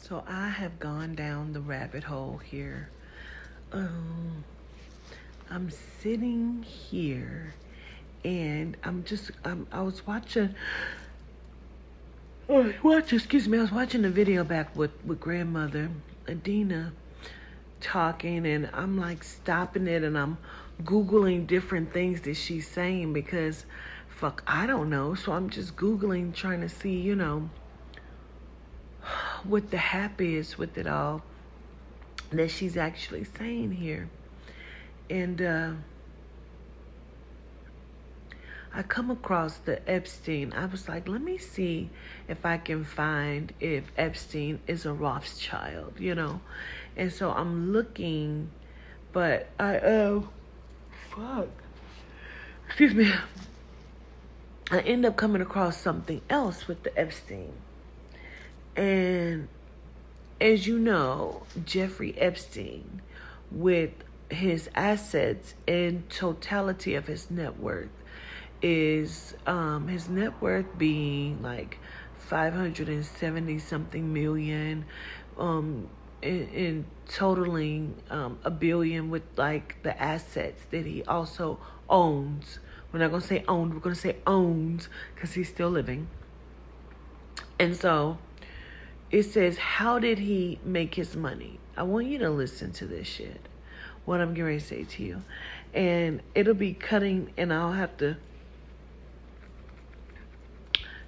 So I have gone down the rabbit hole here. I'm sitting here and I was watching, I was watching a video back with grandmother Adina talking, and I'm like stopping it and I'm Googling different things that she's saying because I don't know. So I'm just Googling, trying to see, what the hap is with it all that she's actually saying here. And I come across the Epstein. I was like, let me see if I can find if Epstein is a Rothschild, And so I'm looking, but excuse me. I end up coming across something else with the Epstein. And as you know, Jeffrey Epstein, with his assets and totality of his net worth, is his net worth being like 570 something million, in totaling $1 billion with like the assets that he also owns. We're not gonna say owned, we're gonna say owns because he's still living. And so it says, how did he make his money? I want you to listen to this shit, what I'm getting ready to say to you. And it'll be cutting, and I'll have to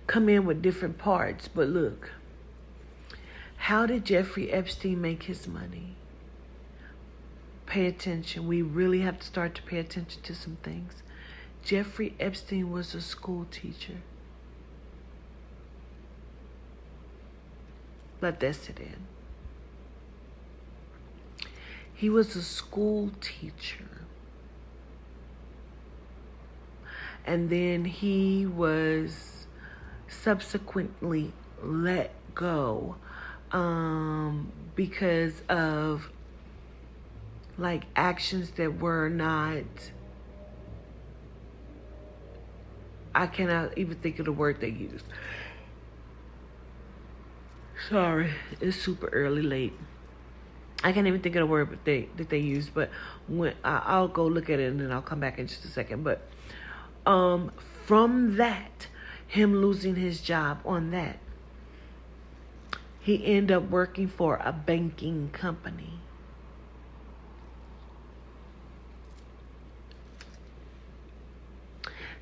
come in with different parts. But look, how did Jeffrey Epstein make his money? Pay attention. We really have to start to pay attention to some things. Jeffrey Epstein was a school teacher. Let that sit in. He was a school teacher. And then he was subsequently let go because of like actions that were not, I cannot even think of the word they used. Sorry, it's super early, late. I can't even think of the word that they use, but when I'll go look at it and then I'll come back in just a second. But from that, him losing his job on that, he ended up working for a banking company.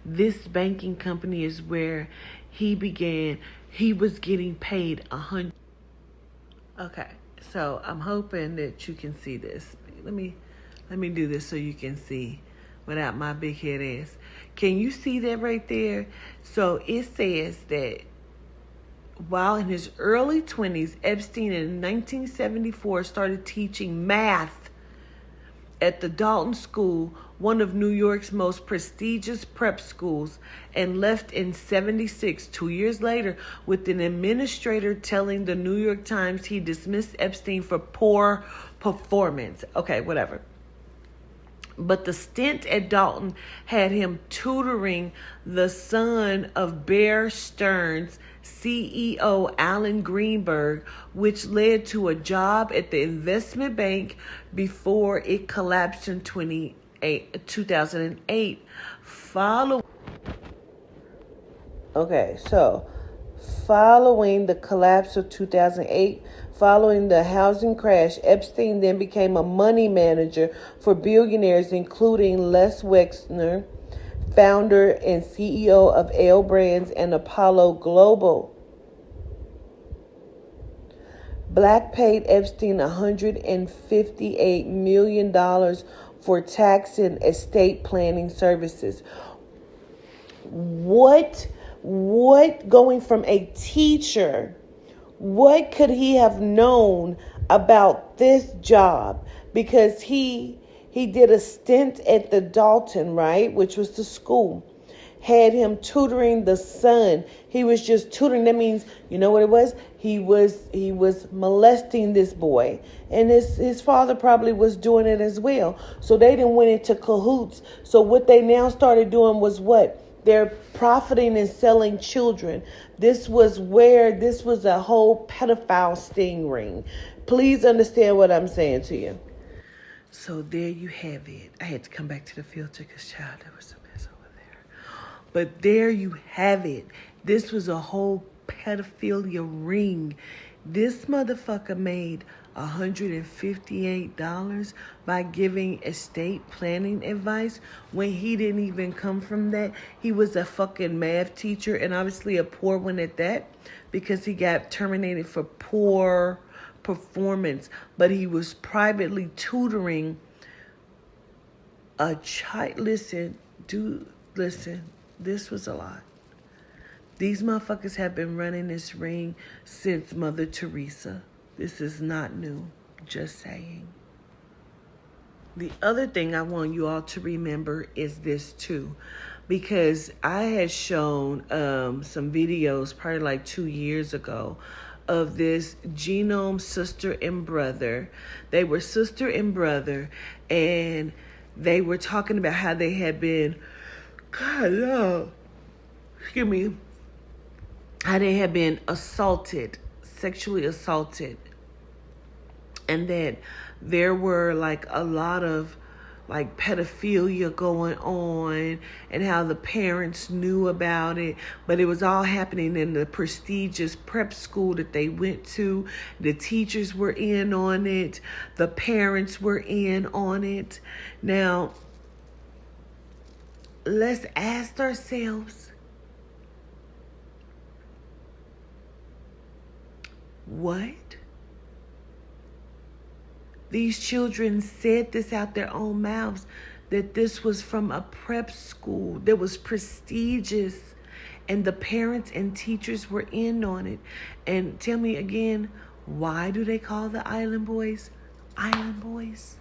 This banking company is where he was getting paid $100. Okay, so I'm hoping that you can see this. Let me do this so you can see without my big head ass. Can you see that right there? So it says that while in his early 20s, Epstein in 1974 started teaching math at the Dalton School, one of New York's most prestigious prep schools, and left in 76, 2 years later, with an administrator telling the New York Times he dismissed Epstein for poor performance. Okay, whatever. But the stint at Dalton had him tutoring the son of Bear Stearns CEO Alan Greenberg, which led to a job at the investment bank before it collapsed in 2008. Following the collapse of 2008, following the housing crash, Epstein then became a money manager for billionaires, including Les Wexner, founder and CEO of L Brands and Apollo Global. Black paid Epstein $158 million for tax and estate planning services. What going from a teacher, what could he have known about this job? Because he did a stint at the Dalton, right, which was the school, had him tutoring the son. He was just tutoring. That means, you know what it was? He was molesting this boy, and his father probably was doing it as well. So they didn't went into cahoots. So what they now started doing was what? They're profiting and selling children. This was a whole pedophile sting ring. Please understand what I'm saying to you. So there you have it. I had to come back to the filter because, child, there was a mess over there. But there you have it. This was a whole pedophilia ring. This motherfucker made $158 by giving estate planning advice when he didn't even come from that. He was a fucking math teacher, and obviously a poor one at that, because he got terminated for poor performance. But he was privately tutoring a child. Listen, this was a lot. These motherfuckers have been running this ring since Mother Teresa. This is not new. Just saying. The other thing I want you all to remember is this too. Because I had shown some videos probably like 2 years ago of this genome sister and brother. They were sister and brother, and they were talking about how they had been, how they had been assaulted, sexually assaulted. And that there were like a lot of like pedophilia going on, and how the parents knew about it, but it was all happening in the prestigious prep school that they went to. The teachers were in on it. The parents were in on it. Now, let's ask ourselves, what? These children said this out their own mouths, that this was from a prep school that was prestigious, and the parents and teachers were in on it. And tell me again, why do they call the Island Boys Island Boys?